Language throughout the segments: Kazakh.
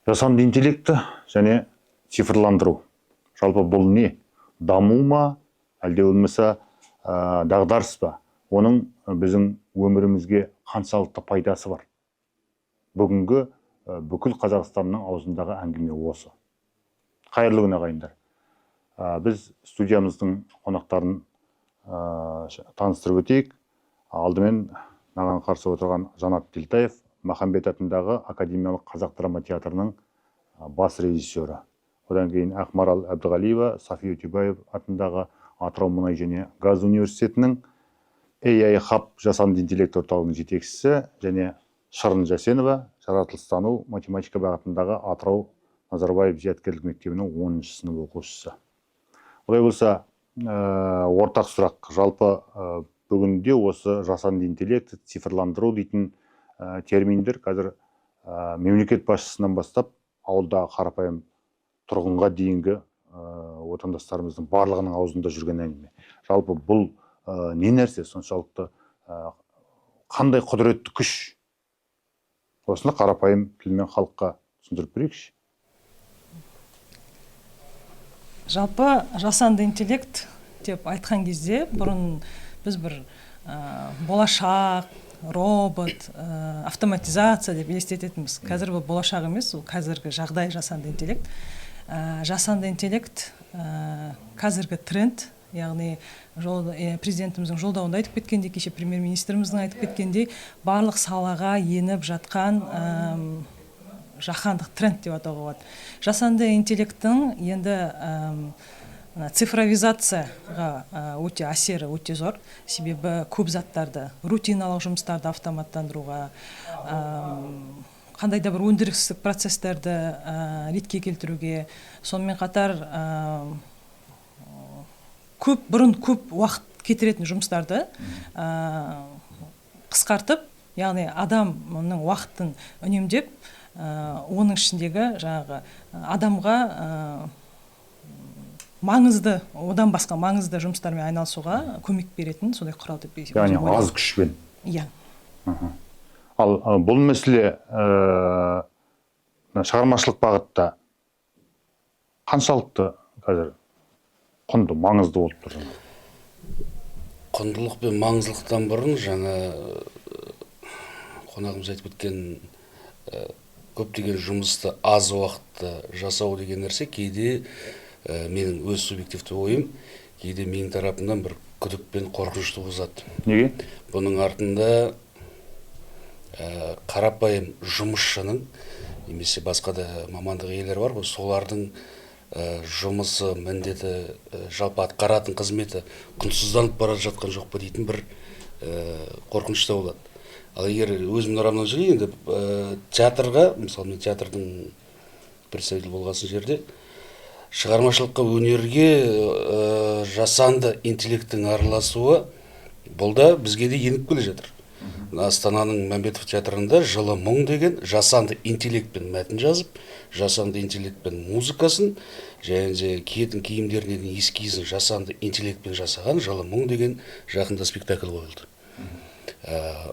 Жасанды интеллекті және цифрландыру. Жалпы бұл не? Даму ма, әлде болмаса дағдарыс па? Оның біздің өмірімізге қаншалықты пайдасы бар? Бүгінгі бүкіл Қазақстанның аузындағы әңгіме осы. Қайырлы күн ағайындар. Біз студиямыздың қонақтарын таныстырып өтейік. Алдымен маған қарсы отырған Жанат Телтаев, Махамбет атындағы Академиялық қазақ драма театрының бас режиссері. Одан кейін Ақмарал Әбдіғалиева, Сафи Өтебаев атындағы Атырау мұнай және газ университетінің AI Hub жасанды интеллект орталығының жетекшісі, және Шырын Жасенова, жаратылыстану математика бағытындағы Атырау Назарбаев зияткерлік мектебінің 10-шы сынып оқушысы. Олай болса, ортақ сұрақ. Жалпы бүгінде осы жасанды интеллект, цифрландыру дейтін терминдер қазір мемлекет басшысынан бастап ауылдағы қарапайым тұрғынға дейінгі отандастарымыздың барлығының аузында жүрген әңгіме. Жалпы бұл не нәрсе, соншалықты қандай құдіретті күш? Осыны қарапайым тілмен халыққа түсіндіріп берейікші. Жалпы жасанды интеллект деп айтқан кезде бұрын біз бір болашақ, робот, автоматизация деп елестететінбіз. Қазір бұл болашақ емес, ол қазіргі жағдай жасанды интеллект. Жасанды интеллект қазіргі тренд, яғни президентіміздің жолдауында айтып кеткендей, кеше премьер-министріміздің айтып кеткендей, барлық салаға еніп жатқан жаһандық тренд деп атауға болады. Жасанды интеллекттің енді цифровизацияға өте әсері өте зор. Себебі көп заттарды, рутиналық жұмыстарды автоматтандыруға, қандай да бір өндірістік процестерді ретке келтіруге, сонымен қатар бұрын көп уақыт кетіретін жұмыстарды қысқартып, яғни адамның уақытын үнемдеп, оның ішіндегі жаңағы адамға маңызды, одан басқа маңызды жұмыстармен айналысуға көмек беретін сондай құрал деп ойлаймын. Яғни аз күшпен. Иә. Ал бұл мәселе шығармашылық бағытта қаншалықты қазір құнды, маңызды болып тұр? Құндылық пен маңыздылықтан бұрын жаңа қонағымыз айтып кеткен көптеген жұмысты аз уақытта жасау деген нәрсе кейде менің өз субъективті ойым, кейде менің тарапымнан бір күдік пен қорқыныш туғызады. Неге? Бұның артында қарапайым жұмысшының, немесе басқа да мамандық иелері бар ғой, солардың жұмысы, міндеті, жалпы атқаратын қызметі құнсызданып бара жатқан жоқ па дейтін бір қорқыныш та болады. Ал егер өзімнің арамнан жүрейін, енді театрға, мысалы мен театрдың представитель болғасын жерде, шығармашылыққа, өнерге жасанды интеллекттің араласуы бұл да бізге де еніп келе жатыр. Астананың Мәмбетов театрында жылы мұң деген жасанды интеллектпен мәтін жазып, жасанды интеллектпен музыкасын, және де киетін киімдерінен эскизін жасанды интеллектпен жасаған жылы мұң деген жақында спектакль қойылды.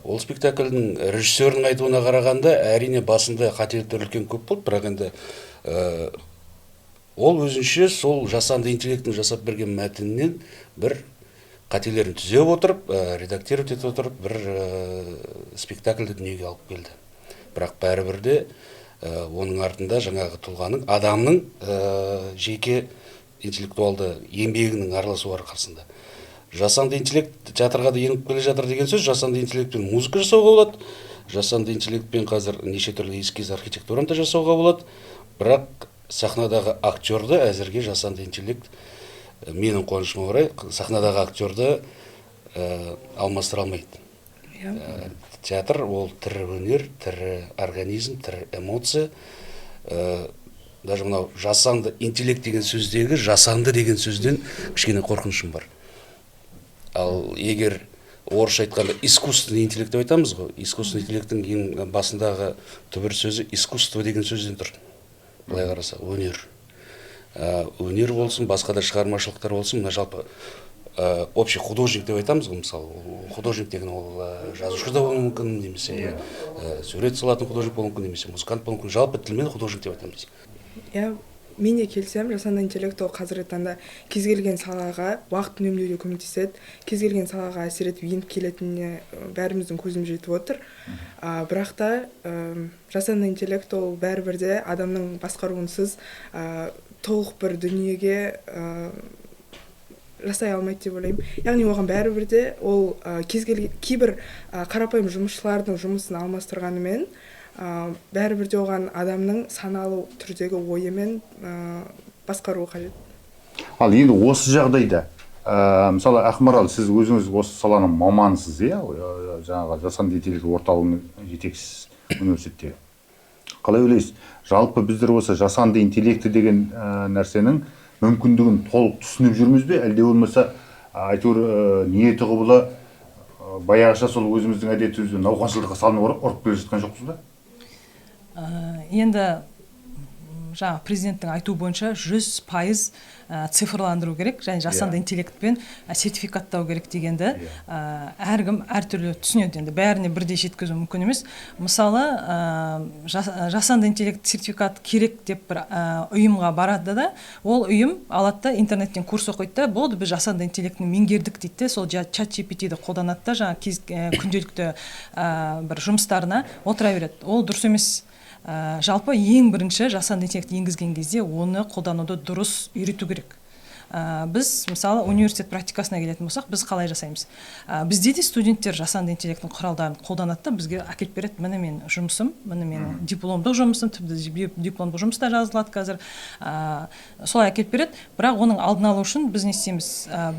Ол спектакльдің режиссерінің айтуына қарағанда, әрине басында қателіктер үлкен көп болды, бірақ енді ол өзінше сол жасанды интеллекттің жасап берген мәтіннен бір қателерін түзеп отырып, редактировать етіп отырып, бір спектакльді дүниеге алып келді. Бірақ бәрібір де оның артында жаңағы тұлғаның, адамның жеке интеллектуалды еңбегінің араласуы арқасында. Жасанды интеллект театрға да еніп келе жатыр деген сөз, жасанды интеллектпен музыка жасауға болады, жасанды интеллектпен қазір неше түрлі эскиз архитектураны да жасауға болады, бірақ сахнадағы актерді әзірге жасанды интеллект, менің қуанышыма орай, сахнадағы актерді алмастыра алмайды. Театр ол тірі өнер, тірі организм, тірі эмоция. Даже мынау жасанды интеллект деген сөздегі жасанды деген сөзден кішкене қорқынышым бар. Ал егер орысша айтқанда искусственный интеллект деп айтамыз ғой, искусственный интеллекттің ең басындағы түбір сөзі искусство деген сөзден тұр. Былай қараса, өнер. Өнер болсын, басқа да шығармашылықтар болсын, мына жалпы общий художник деп айтамыз ғой, мысалы художник деген ол жазушы да болуы мүмкін, немесе сурет салатын художник болуы мүмкін, немесе музыкант болуы мүмкін, жалпы тілмен художник деп айтамыз. Иә, мен де келсем, жасанды интеллект ол қазіргі таңда кез келген салаға уақыт үнемдеуге көмектеседі, кез келген салаға әсер етіп еніп келетініне бәріміздің көзіміз жетіп отыр. Бірақ та жасанды интеллект ол бәрібір де адамның басқаруынсыз толық бір дүниеге жасай алмайды деп ойлаймын. Яғни оған бәрібір де ол кейбір қарапайым жұмысшылардың жұмысын алмастырғанымен бәрібір де оған адамның саналы түрдегі ойымен басқаруы қажет. Ал енді осы жағдайда, мысалы Ақмарал, сіз өзіңіз осы саланың мамансыз, жаңағы жасанды интеллект орталығының жетекшісіз университетте. Қалай ойлайсыз? Жалпы біздер осы жасанды интеллекті деген нәрсенің мүмкіндігін толық түсініп жүрміз бе, әлде болмаса әйтеуір ниеті құбылы баяғыша сол өзіміздің әдетімізбен науқаншылдыққа салынып ұрып келе жатқан жоқпыз ба? Енді жаңа президенттің айтуы бойынша 100% цифрландыру керек, және жасанды интеллектпен сертификаттау керек дегенді әркім әртүрлі түсінеді. Енді бәріне бірдей жеткізу мүмкін емес. Мысалы, жасанды интеллект сертификат керек деп бір ұйымға барады да, ол ұйым алады да интернеттен курс оқиды да, болды біз жасанды интеллектіні меңгердік дейді, сол ChatGPT-ді қолданады да, жаңа күнделікті бір жұмыстарына отыра береді. Ол дұрыс емес. Жалпы ең бірінші жасанды интеллект енгізген кезде оны қолдануды дұрыс үйрету керек. Біз, мысалы, университет практикасына келетін болсақ, біз қалай жасаймыз? Бізде де студенттер жасанды интеллекттің құралдарын қолданады да, бізге әкеліп береді, міне менің жұмысым, міне менің дипломдық жұмысым, тіпті дипломдық жұмыста жазылады қазір. Солай әкеліп береді, бірақ оның алдын алу үшін біз не істейміз?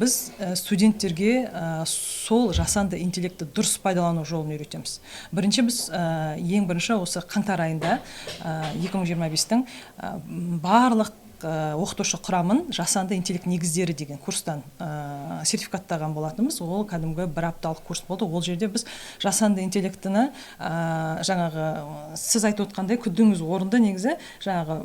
Біз студенттерге сол жасанды интеллектті дұрыс пайдалану жолын үйретеміз. Ең бірінші осы қаңтар айында 2025-тің барлық оқытушы құрамын жасанды интеллект негіздері деген курстан сертификаттаған болатынбыз. Ол кәдімгі бір апталық курс болды. Ол жерде біз жасанды интеллектіні жаңағы сіз айтып отқандай күдіңіз орынды негізі жаңағы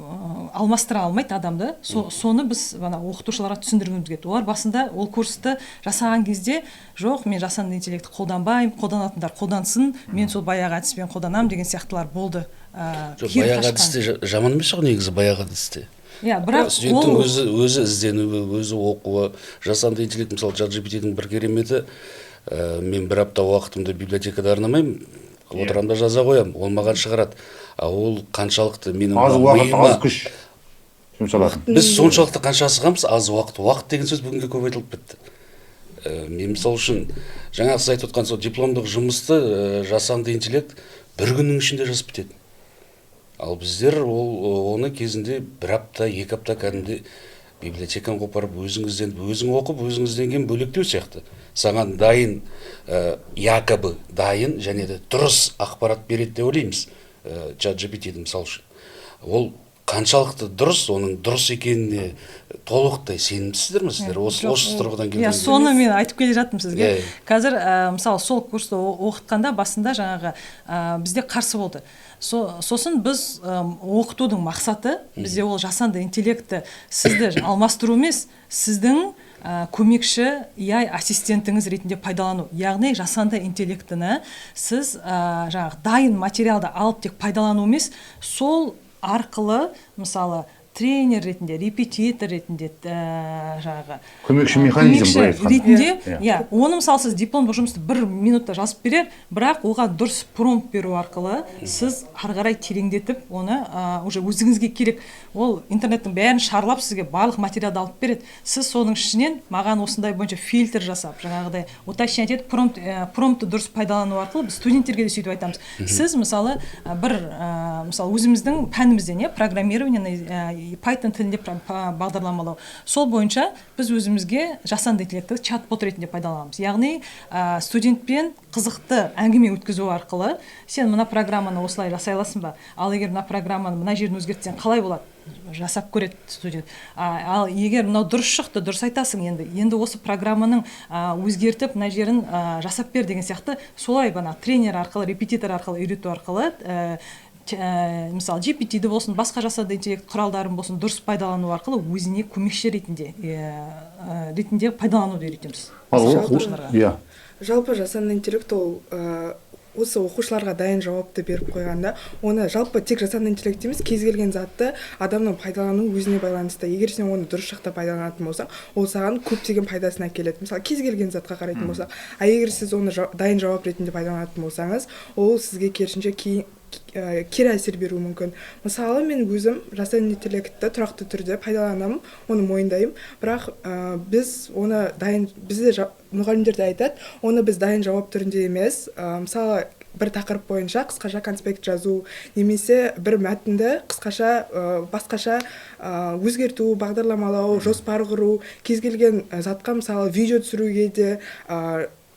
алмастыра алмайды адамды. Соны біз оқытушыларға түсіндіргіміз келеді. Олар басында ол курсты жасаған кезде жоқ, мен жасанды интеллектті қолданбаймын, қолданатындар қолдансын, мен сол баяғы әдіспен қолданамын деген сияқтылар болды. Баяғы әдісте жаман емес қой негізі баяғы әдісте. Бірақ студенттің өзі ізденуі, өзі оқуы, жасанды интеллект, мысалы ChatGPT-дің бір кереметі, мен бір апта уақытымды библиотекада арнамаймын, отырамын да жаза қоямын, ол маған шығарады. Ол қаншалықты менің аз уақыт, аз күш жұмсалады. Біз соншалықты қанша асығамыз, аз уақыт. Уақыт деген сөз бүгінге көп айтылып кетті. Мен мысалы үшін жаңағы сіз айтып отқан сол дипломдық жұмысты жасанды интеллект бір күннің ішінде жазып бітеді. Ал біздер оны кезінде бір апта, екі апта кәдімгі библиотеканы қопарып, өзің оқып, өзіңізден бөлектеу сияқты. Саған дайын, якобы дайын және де дұрыс ақпарат береді деп ойлаймыз ChatGPT-ді мысалы үшін. Ол қаншалықты дұрыс, оның дұрыс екеніне толықтай сенімсіздер ме сіздер? Осы тұрғыдан келген. Соны мен айтып келе жаттым сізге. Қазір мысалы сол курсты оқытқанда басында жаңағы бізде қарсы болды. Сосын біз оқытудың мақсаты, бізде ол жасанды интеллекті сізді алмастыру емес, сіздің көмекші ассистентіңіз ретінде пайдалану. Яғни жасанды интеллектіні сіз жаңағы дайын материалды алып тек пайдалану емес, сол арқылы мысалы тренер ретінде, репетитор ретінде жаңағы көмекші механизм ретінде, оны мысалы сіз дипломдық жұмысты 1 минутта жазып берер, бірақ оған дұрыс промпт беру арқылы сіз ары қарай тереңдетіп, оны уже өзіңізге керек. Ол интернеттің бәрін шарлап сізге барлық материалды алып береді. Сіз соның ішінен маған осындай бойынша фильтр жасап, жаңағыдай уточнять етіп, промптты дұрыс пайдалану арқылы біз студенттерге де сөйтіп айтамыз. Сіз мысалы мысалы өзіміздің пәнімізден, программирование, Python тілінде бағдарламалау. Сол бойынша біз өзімізге жасанды интеллектті чат-бот ретінде пайдаланамыз. Яғни студентпен қызықты әңгіме өткізу арқылы сен мына программаны осылай жасай аласың ба? Ал егер мына программаны мына жерін өзгертсең қалай болады? Жасап көреді студент. Ал егер мынау дұрыс шықты, дұрыс айтасың, енді осы программаның өзгертіп мына жерін жасап бер деген сияқты солай тренер арқылы, репетитор арқылы үйрету арқылы мысалы GPT-ді болсын, басқа жасанды интеллект құралдарын болсын дұрыс пайдалану арқылы өзіне көмекші ретінде пайдалануды үйретеміз оқушыларға. иә, Жалпы жасанды интеллект ол осы оқушыларға дайын жауапты беріп қойғанда, оны жалпы тек жасанды интеллект емес, кез келген затты адамның пайдалану өзіне байланысты. Егер сен оны дұрыс жақта пайдаланатын болсаң, ол саған көптеген пайдасын әкеледі. Мысалы, кез келген затқа қарайтын болсақ, егер сіз оны дайын жауап ретінде пайдаланатын болсаңыз, ол сізге керісінше кері әсер беруі мүмкін. Мысалы, мен өзім жасанды интеллектті тұрақты түрде пайдаланамын, оны мойындаймын, бірақ біз оны бізде мұғалімдер де айтады, оны біз дайын жауап түрінде емес, мысалы, бір тақырып бойынша қысқаша конспект жазу, немесе бір мәтінді қысқаша басқаша өзгерту, бағдарламалау, жоспар құру, кез келген затқа, мысалы, видео түсіруге де,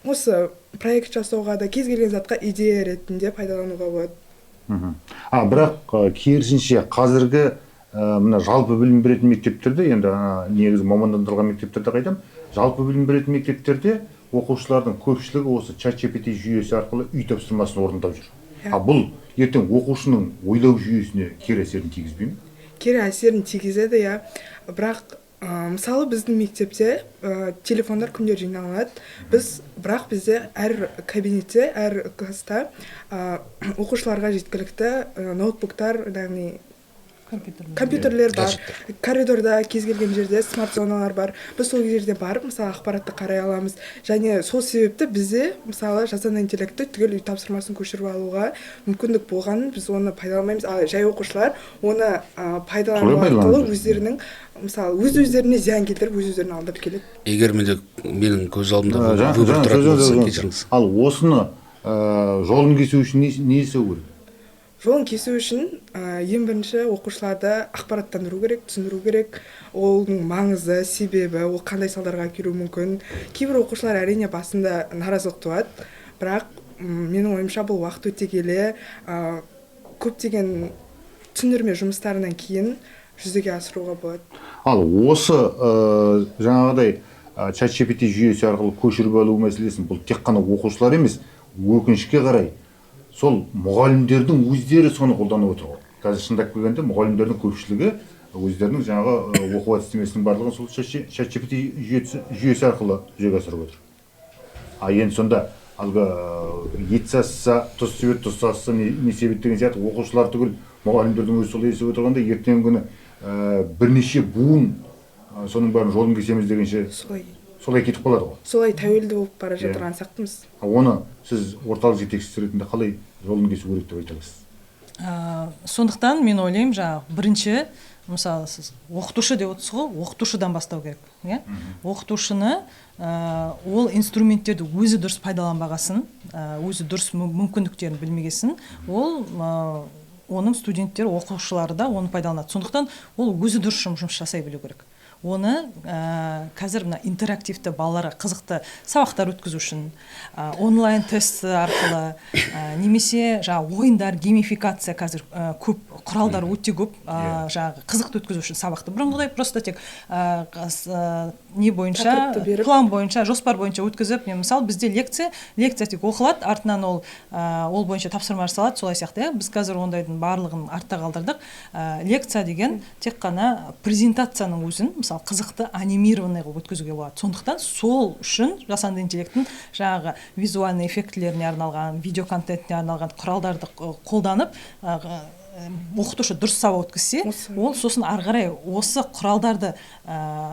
осы проект жасауға да, кез келген затқа идея ретінде пайдалануға болады. Бірақ керісінше қазіргі мына жалпы білім беретін мектептерде, енді негізі мамандандырылған мектептерде қайтам, жалпы білім беретін мектептерде оқушылардың көпшілігі осы ChatGPT жүйесі арқылы үй тапсырмасын орындап жүр. Бұл ертең оқушының ойлау жүйесіне кері әсерін тигізбей ме? Кері әсерін тигізеді, иә. Бірақ мысалы біздің мектепте телефондар күнде жиналады. Бірақ бізде әр кабинетте, әр класста оқушыларға жеткілікті ноутбуктар, яғни компьютерлер бар, коридорда кез келген жерде смарт-зоналар бар. Біз сол жерде барып, мысалы, ақпаратты қарай аламыз. Және сол себепті бізде, мысалы, жасанды интеллектті түгел үй тапсырмасын көшіріп алуға мүмкіндік болғанын біз оны пайдаланбаймыз. Ал жай оқушылар оны пайдалану арқылы өздерінің, мысалы, өздеріне зиян келтіріп, өздерін алдап келеді. Егер менің көз алдымда выбор тұратын болса, кешіріңіз. Ал осыны жолын кесу үшін не істеу керек? Жолын кесу үшін ең бірінші оқушыларды ақпараттандыру керек, түсіндіру керек. Оның маңызы, себебі, ол қандай салдарға әкелуі мүмкін. Кейбір оқушылар әрине басында наразылық туады, бірақ менің ойымша бұл уақыт өте келе көптеген түсіндірме жұмыстарынан кейін жүзеге асыруға болады. Ал осы жаңағыдай ChatGPT жүйесі арқылы көшіріп алу мәселесін бұл тек қана оқушылар емес, өкінішке қарай сол мұғалімдердің өздері соны қолданып отыр ғой. Қазір шындап келгенде мұғалімдердің көпшілігі өздерінің жаңағы оқу әдістемесінің барлығын сол ChatGPT жүйесі арқылы жүзеге асырып отыр. Енді сонда әлгі ет сасса, тұз себет, тұз сасса не себет деген сияқты оқушылар түгіл мұғалімдердің өзі солай есіп отырғанда ертеңгі күні бірнеше буын соның бәрін жолын кесеміз дегенше солай кетіп қалады ғой. Солай тәуелді болып бара жатырған сақтымыз. Оны сіз орталық жетекшісі ретінде қалай жолын кесу керек деп айта аласыз? Сондықтан мен ойлаймын, бірінші, мысалы, сіз оқытушы деп отырсыз ғой, оқытушыдан бастау керек. Оқытушыны ол инструменттерді өзі дұрыс пайдаланбағасын, өзі дұрыс мүмкіндіктерін білмегесін, оның студенттері, оқушылары да оны пайдаланады. Сондықтан ол өзі дұрыс жұмыс жасай білу керек. Оны қазір интерактивті балаларға қызықты сабақтар өткізу үшін, онлайн тест арқылы, немесе ойындар, геймификация қазір көп, құралдар өте көп, қызықты өткізу үшін сабақты. Бұрынғыдай просто тек не бойынша, план бойынша, жоспар бойынша өткізіп, мысалы бізде лекция тек оқылады, артынан ол бойынша тапсырма жасалады, солай сияқты. Біз қазір ондайдың барлығын артта қалдырдық. Лекция деген тек қана презентацияның өзін, қызықты анимированный қылып өткізуге болады. Сондықтан сол үшін жасанды интеллекттің жаңағы визуальный эффектілеріне арналған, видео контентіне арналған құралдарды қолданып, оқытушы дұрыс сабақ өткізсе, ол сосын ары қарай осы құралдарды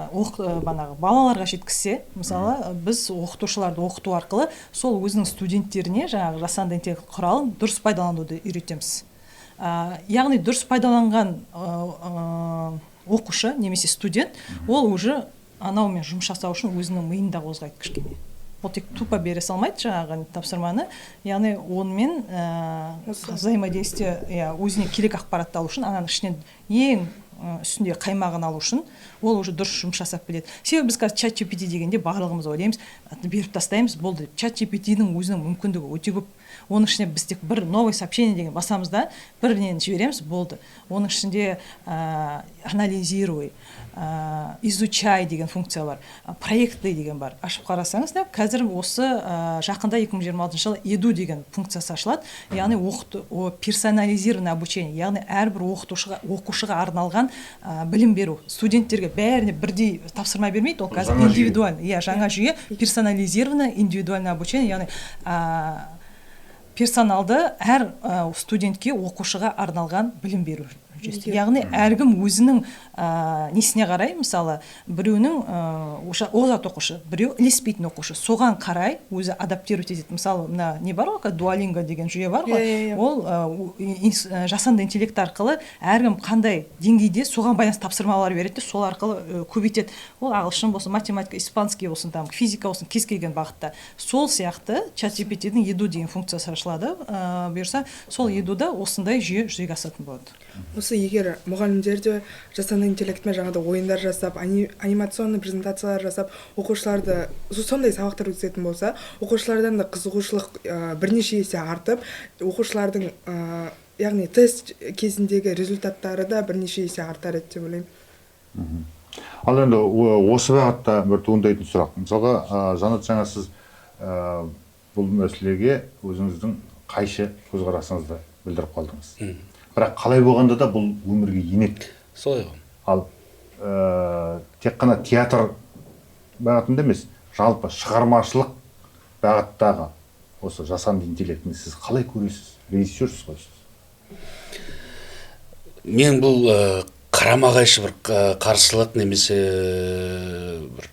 балаларға жеткізсе, мысалы, біз оқытушыларды оқыту арқылы сол өзінің студенттеріне жаңағы жасанды интеллект құралын дұрыс пайдалануды үйретеміз. Яғни дұрыс пайдаланған оқушы немесе студент, ол уже анаумен жұмыс жасау үшін өзінің миында қозғайды кішкене. Ол тек тупо бере салмайды жаңағы тапсырманы, яғни онымен взаимодействие, өзіне керек ақпаратты алу үшін, ананың ішінен ең үстінде қаймағын алу үшін, ол уже дұрыс жұмыс жасап біледі. Себебі біз қазір ChatGPT дегенде барлығымыз ойлаймыз, беріп тастаймыз, болды. ChatGPT-дің өзінің мүмкіндігі өте көп. оның ішіне біз тек бір новое сообщение деген басамыз да бір нені жібереміз, болды. Оның ішінде анализируй, изучай деген функция бар, проекты деген бар. Ашып қарасаңыз да, қазір осы жақында 2026 жылы еду деген функциясы ашылады. Яғни персонализированное обучение, яғни әрбір оқушыға арналған білім беру. Студенттерге бәріне бірдей тапсырма бермейді, ол қазір индивидуальный, жаңа жүйе, персонализированное индивидуальное обучение, яғни персоналды әр студентке, оқушыға арналған білім беру. Яғни әркім өзінің несіне қарай, мысалы, біреуінің озат оқушы, біреу ілеспейтін оқушы, соған қарай өзі адаптировать етеді. Мысалы, мына не бар ғой, дуалинго деген жүйе бар ғой, ол жасанды интеллект арқылы әркім қандай деңгейде соған байланысты тапсырмалар береді, сол арқылы көбейтеді. Ол ағылшын болсын, математика, испанский болсын, физика болсын, кез келген бағытта. Сол сияқты ChatGPT-дің еду деген функциясы ашылады, бұйырса, сол едуда осындай жүйе жүзеге асатын болады. Осы егер мұғалімдер де жасанды интеллектпен жаңағыдай ойындар жасап, анимационный презентациялар жасап, оқушыларды сондай сабақтар өткізетін болса, оқушылардан да қызығушылық бірнеше есе артып, оқушылардың яғни тест кезіндегі результаттары да бірнеше есе артар еді деп ойлаймын. Ал енді осы бағытта бір туындайтын сұрақ. Мысалға, Жанат, жаңа сіз бұл мәселеге өзіңіздің қайшы көзқарасыңызды білдіріп қалдыңыз. Бірақ қалай болғанда да бұл өмірге енеді. Солай ғой. Ал тек қана театр бағытында емес, жалпы шығармашылық бағыттағы осы жасанды интеллектіні сіз қалай көресіз? Режиссерсіз ғой сіз. Мен бұл қарама-қайшы бір қарсылық немесе бір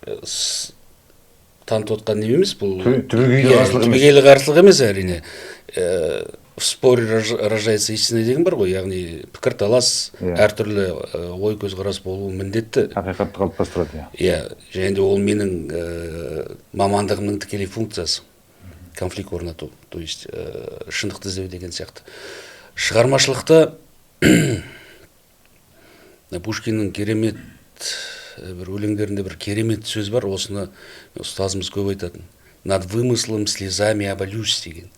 танытып отқан не емес, бұл түбегейлі қарсылық емес, әрине. В споре рождается истина деген бар ғой, яғни пікірталас, әртүрлі ой көзқарас болуы міндетті. Ақиқатты қалыптастырады. Және де ол менің мамандығымның тікелей функциясы. Конфликт орнату, то есть шындықты іздеу деген сияқты. Шығармашылықта Пушкиннің керемет бір өлеңдерінде бір керемет сөз бар, осыны ұстазымыз көп айтатын. Над вымыслом слезами оболюсь деген.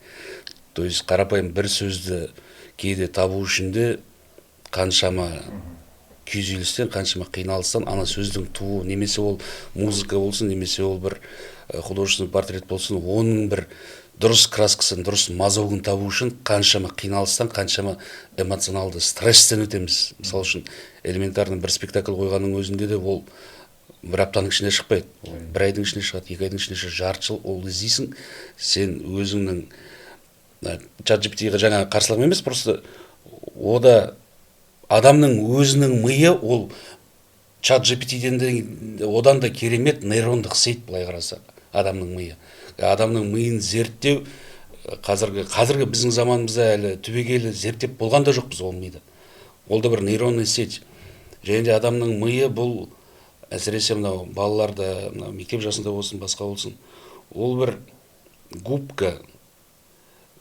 То есть қарапайым бір сөзді кейде табу үшін де қаншама күйзелістен, қаншама қиналыстан ана сөздің туы, немесе ол музыка болсын, немесе ол бір художественный портрет болсын, оның бір дұрыс краскасын, дұрыс мазауын табу үшін қаншама қиналыстан, қаншама эмоционалды стресстен өтеміз. Мысалы үшін элементарный бір спектакль қойғанның өзінде де ол бір аптаның ішінде шықпайды. Бір айдың ішінде шығады, 2 айдың ішінде шығады, жарты жыл ол іздейсің, сен өзіңнің ChatGPT-ға жаңа қарсылығым емес, просто ода адамның өзінің миы ол ChatGPT-ден одан да керемет нейрондық сет, былай қараса, адамның миы. Адамның миын зерттеу қазіргі біздің заманымызда әлі түбегейлі зерттеп болған да жоқпыз ол миды. Ол да бір нейронный сет. Және де адамның миы бұл әсіресе мынау балаларда, мектеп жасында болсын, басқа болсын, ол бір губка.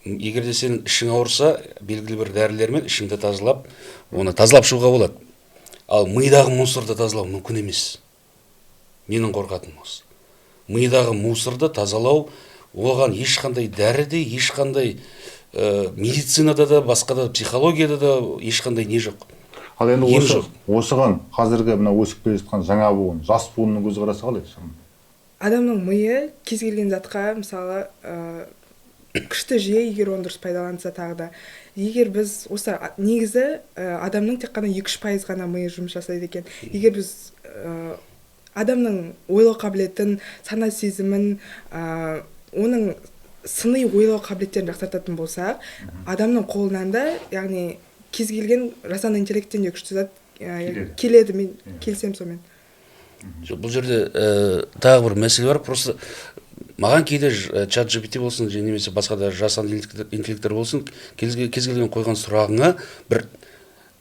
Егер де сенің ішің ауырса, белгілі бір дәрілермен ішіңді тазалап, оны тазалап шығуға болады. Ал мидағы мусорды тазалау мүмкін емес. Менің қорқатыным осы. Мидағы мусорды тазалау, оған ешқандай дәріде, ешқандай медицинада да, басқа да, психологияда да ешқандай не жоқ. Ал енді осыған қазіргі мына өсіп келе жатқан жаңа буын, жас буынның көзқарасы қалай? Адамның миы кез келген затқа, мысалы, күшті жүйе, егер оны дұрыс пайдаланса тағы да. Егер біз осы негізі адамның тек қана 2-3% ғана миы жұмыс жасайды екен. Егер біз адамның ойлау қабілетін, сана сезімін, оның сыни ойлау қабілеттерін жақсартатын болсақ, адамның қолынан да, яғни кез келген жасанды интеллекттен де күшті зат келеді, мен келсем сонымен. Бұл жерде тағы бір мәселе бар, просто маған кейде ChatGPT болсын, немесе басқа да жасанды интеллекттер болсын, кез келген қойған сұрағыңа бір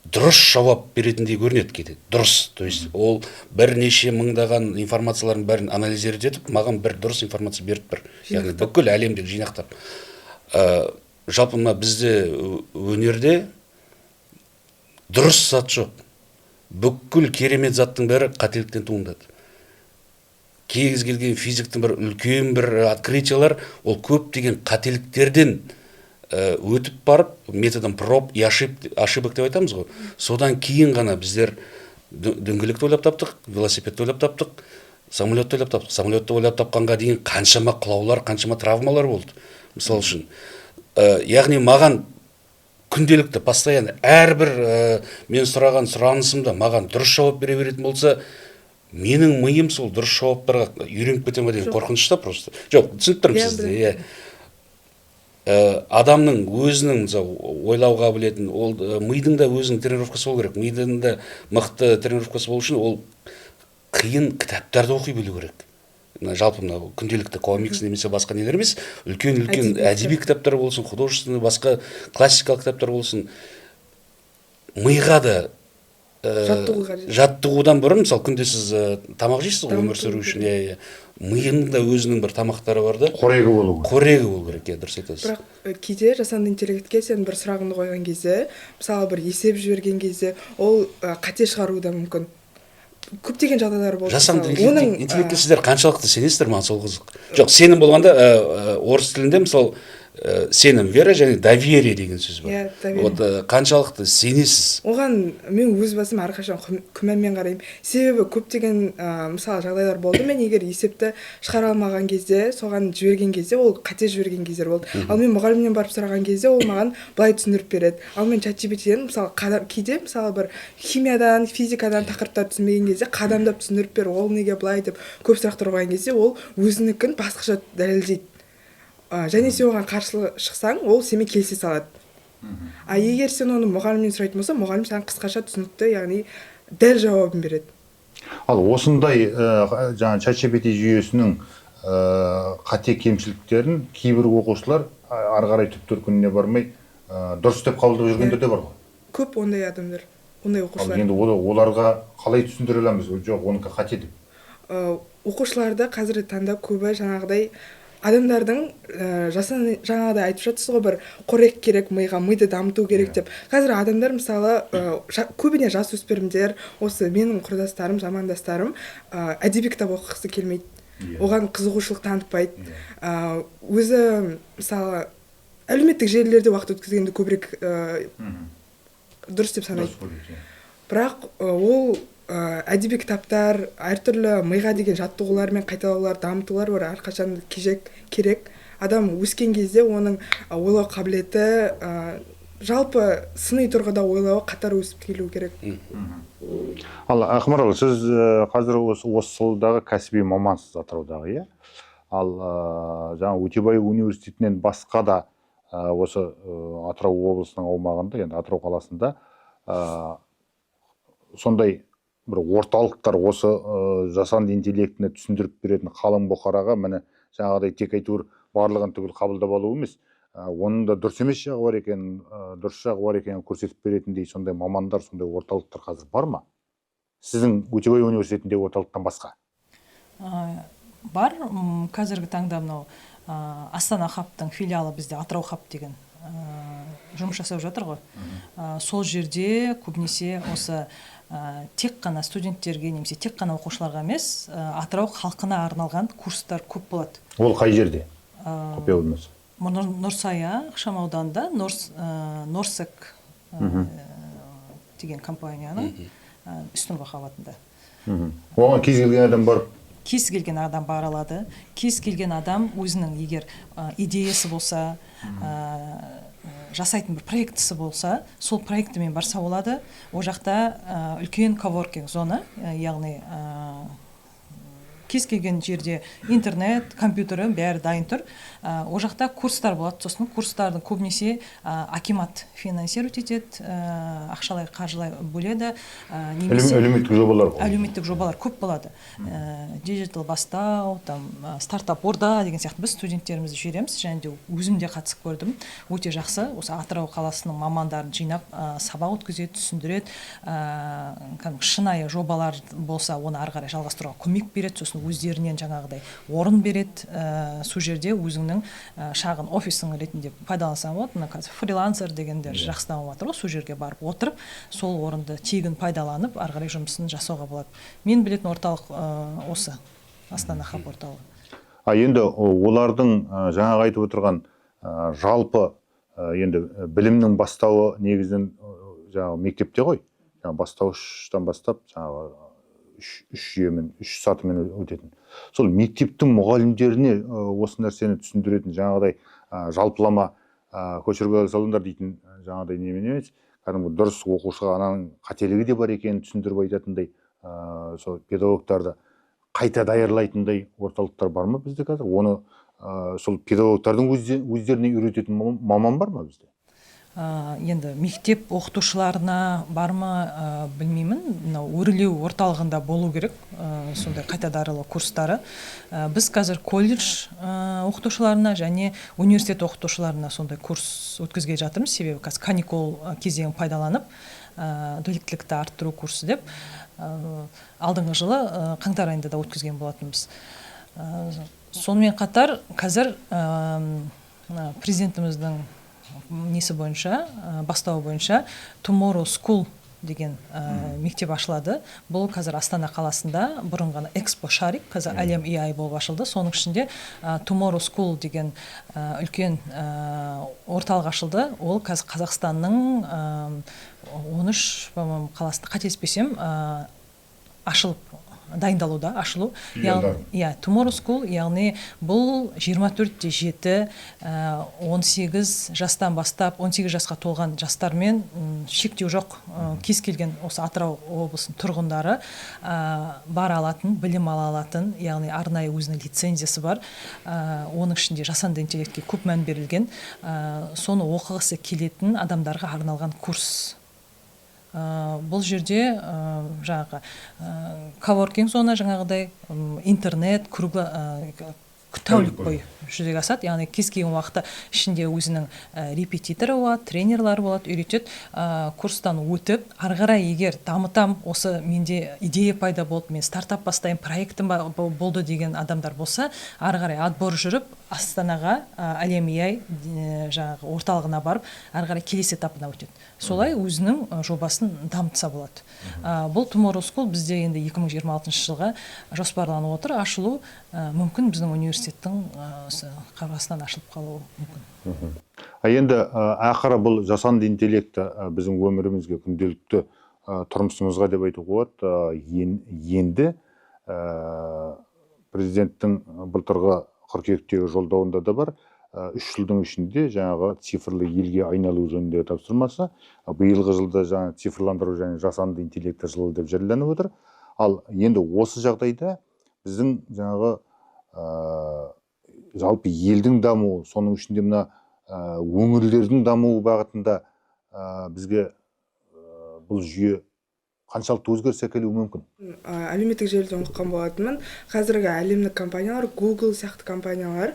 дұрыс жауап беретіндей көрінеді кейде. Дұрыс, то есть ол бірнеше мыңдаған информациялардың бәрін анализировать етіп, маған бір дұрыс информация беріп бір, яғни бүкіл әлемдегі жинақтап. Жалпы мына бізде өнерде дұрыс зат жоқ. Бүкіл керемет заттың бәрі қателіктен туындады. Кез келген физиктің бір үлкен бір открытиялар, ол көп деген қателіктерден өтіп барып методом проб и ошибок деп айтамыз ғой. Содан кейін ғана біздер дөңгелекті ойлап таптық, велосипедті ойлап таптық, самолетті ойлап таптық. Самолетті ойлап тапқанға дейін қаншама құлаулар, қаншама травмалар болды. Мысалы үшін, яғни маған күнделікті постоянно әрбір мен сұраған сұранысымда маған дұрыс жауап бере беретін болса, менің миым сол дұрыс жауаптарға үйреніп кете ма деген қорқынышта просто. Жоқ, түсініп тұрмын сізді. Адамның өзінің ойлау қабілетін, ол мидың да өзінің тренировкасы болу керек. Мидың да мықты тренировкасы болу үшін ол қиын кітаптарды оқи білу керек. Жалпы мына күнделікті комикс немесе басқа нелер емес, үлкен әдеби кітаптар болсын, художественный, басқа классикалық кітаптар болсын. Миға да жаттығудан бұрын, мысалы күнде сіз тамақ жейсіз ғой өмір сүру үшін, миының да өзінің бір тамақтары бар да. Қорегі болу керек, дұрыс айтасыз. Бірақ кейде жасанды интеллектке сен бір сұрағыңды қойған кезде, мысалы бір есеп жіберген кезде, ол қате шығаруы да мүмкін. Көптеген жағдайлар болды. Жасанды интеллектке сіздер қаншалықты сенесіздер, маған сол қызық. Жоқ, сенім болғанда орыс тілінде мысалы сенім, вера және доверие деген сөз бар. Вот қаншалықты сенесіз? Оған мен өз басым әрқашан күмәнмен қараймын. Себебі көптеген мысалы жағдайлар болды. Мен егер есепті шығара алмаған кезде, соған жіберген кезде, ол қате жіберген кездер болды. Ал мен мұғалімнен барып сұраған кезде, ол маған былай түсіндіріп береді. Ал мен ChatGPT-ден мысалы кейде мысалы бір химиядан, физикадан тақырыптар түсінбеген кезде қадамдап түсіндіріп бер, ол неге былай деп көп сұрақтар қойған кезде, ол өзінікін басқаша дәлелдейді. Және сен оған қарсы шықсаң, ол сенімен келісе салады. Егер сен оны мұғалімнен сұрайтын болса, мұғалім саған қысқаша түсінікті, яғни дәл жауабын береді. Ал осындай жаңа ChatGPT жүйесінің қате кемшіліктерін кейбір оқушылар ары қарай түп төркініне бармай дұрыс деп қабылдап жүргендер де бар ғой. Көп ондай адамдар, ондай оқушылар. Ал енді оларға қалай түсіндіре аламыз? Жоқ, оныкі қате деп. Оқушыларды қазіргі таңда көбі жаңағыдай адамдардың жаңағыдай айтып жатсыз ғой, бір қорек керек миға, миды дамыту керек деп. Қазір адамдар мысалы көбіне жасөспірімдер, осы менің құрдастарым, замандастарым әдеби кітап оқығысы келмейді. Оған қызығушылық танытпайды. Өзі мысалы әлеуметтік желілерде уақыт өткізгенді көбірек дұрыс деп санайды. Бірақ ол әдеби кітаптар, әртүрлі миға деген жаттығулар мен қайталаулар, дамытулар бар, әрқашан керек. Адам өскен кезде оның ойлау қабілеті, жалпы сыни тұрғыда ойлауы қатар өсіп келу керек. Ал Ақмарал, сіз қазір осы саладағы кәсіби мамансыз Атыраудағы, иә? Ал жаңа Өтебай университетінен басқа да осы Атырау облысының аумағында, енді Атырау қаласында сондай бір орталықтар осы жасанды интеллектіні түсіндіріп беретін қалың бұқараға міне жаңағыдай тек әйтеуір барлығын түгел қабылдап алу емес, оның да дұрыс емес жағы бар екенін, дұрыс жағы бар екенін көрсетіп беретіндей сондай мамандар, сондай орталықтар қазір бар ма? Сіздің Өтебай университетіндегі орталықтан басқа? Бар. Қазіргі таңда мынау Астана хабтың филиалы бізде Атырау хаб деген жұмыс жасап жатыр ғой. Сол жерде көбінесе осы тек қана студенттерге немесе тек қана оқушыларға емес, Атырау халқына арналған курстар көп болады. Ол қай жерде? Құпия болмаса. Нұрсая ықшамауданында Норсек деген компанияның үстіңгі қабатында. Оған кез келген адам барып? Кез келген адам бара алады. Кез келген адам өзінің егер идеясы болса, жасайтын бір проектісі болса, сол проектімен барса болады. О жақта үлкен коворкинг зона, яғни кез келген жерде интернет, компьютері бәрі дайын тұр. О жақта курстар болады. Сосын курстардың көбінесе акимат финансирует етеді, ақшалай қаржылай бөледі. Әлеуметтік жобалар. Әлеуметтік жобалар көп болады. Диджитал бастау, стартап орда деген сияқты біз студенттерімізді жібереміз, және де өзім де қатысып көрдім. Өте жақсы. Осы Атырау қаласының мамандарын жинап сабақ өткізеді, түсіндіреді. Шынайы жобалар болса, оны ары қарай жалғастыруға көмек береді. Сосын өздерінен жаңағыдай орын береді. Сол жерде өзіңнің шағын офисің ретінде пайдалансаң болады. Қазір фрилансер дегендер жақсы дамып жатыр ғой. Сол жерге барып отырып, сол орынды тегін пайдаланып, ары қарай жұмысын жасауға болады. Мен білетін орталық осы Астана хаб орталығы. Енді олардың жаңағы айтып отырған жалпы енді білімнің бастауы негізінен жаңағы мектепте ғой. Бастауыштан бастап жаңағы үш жүйемен, үш сатымен өтетін. Сол мектептің мұғалімдеріне осы нәрсені түсіндіретін жаңағыдай жалпылама көшіріп салыңдар дейтін жаңағыдай немен емес, кәдімгі дұрыс оқушыға ананың қателігі де бар екенін түсіндіріп айтатындай сол педагогтарды қайта даярлайтындай орталықтар бар ма бізде қазір? Оны сол педагогтардың өздеріне үйрететін маман бар ма бізде? Енді мектеп оқытушыларына бар ма білмеймін. Өрлеу орталығында болу керек сондай қайта даярлау курстары. Біз қазір колледж оқытушыларына және университет оқытушыларына сондай курс өткізге жатырмыз. Себебі қазір каникул кезеңін пайдаланып, біліктілікті арттыру курсы деп алдыңғы жылы қаңтар айында да өткізген болатынбыз. Сонымен қатар қазір президентіміздің несі бойынша, бастауы бойынша Tomorrow School деген мектеп ашылады. Бұл қазір Астана қаласында бұрын ғана Экспо Шарик, қазір әлем EI болып ашылды. Соның ішінде Tomorrow School деген үлкен орталық ашылды. Ол қазір Қазақстанның 13 қаласында, қателеспесем, ашылып дайындалуда, ашылу. Tomorrow School, яғни бұл 24-7, 18 жастан бастап, 18 жасқа толған жастармен шектеу жоқ, кез келген осы Атырау облысының тұрғындары бара алатын, білім ала алатын, яғни арнайы өзінің лицензиясы бар. Оның ішінде жасанды интеллектке көп мән берілген, соны оқығысы келетін адамдарға арналған курс. Бұл жерде жаңағы коворкинг зона, жаңағыдай интернет, тәулік бойы жүзеге асады. Яғни кез келген уақытта ішінде өзінің репетиторы болады, тренерлары болады, үйретеді. Курстан өтіп, ары қарай егер дамытам, осы менде идея пайда болды, мен стартап бастайын, проектім болды деген адамдар болса, ары қарай отбор жүріп, Астанаға, әлем EI жаңағы орталығына барып, ары қарай келесі этапына өтеді. Солай өзінің жобасын дамытса болады. Бұл Tomorrow School бізде енді 2026 жылға жоспарланып отыр. Ашылу мүмкін біздің университеттің қабырғасынан ашылып қалуы мүмкін. Енді ақыры бұл жасанды интеллекті біздің өмірімізге, күнделікті тұрмысымызға деп айтуға болады. Енді президенттің былтырғы қыркүйектегі жолдауында да бар, 3 жылдың ішінде жаңағы цифрлы елге айналу жөнінде тапсырмасы. Биылғы жылда жаңа цифрландыру және жасанды интеллекті жылы деп жарияланып отыр. Ал енді осы жағдайда біздің жаңағы жалпы елдің дамуы, соның ішінде мына өңірлердің дамуы бағытында бізге бұл жүйе қаншалықты өзгеріс әкелуі мүмкін? Әлеуметтік желіден оқыған болатынмын. Қазіргі әлемдік компаниялар, Google сияқты компаниялар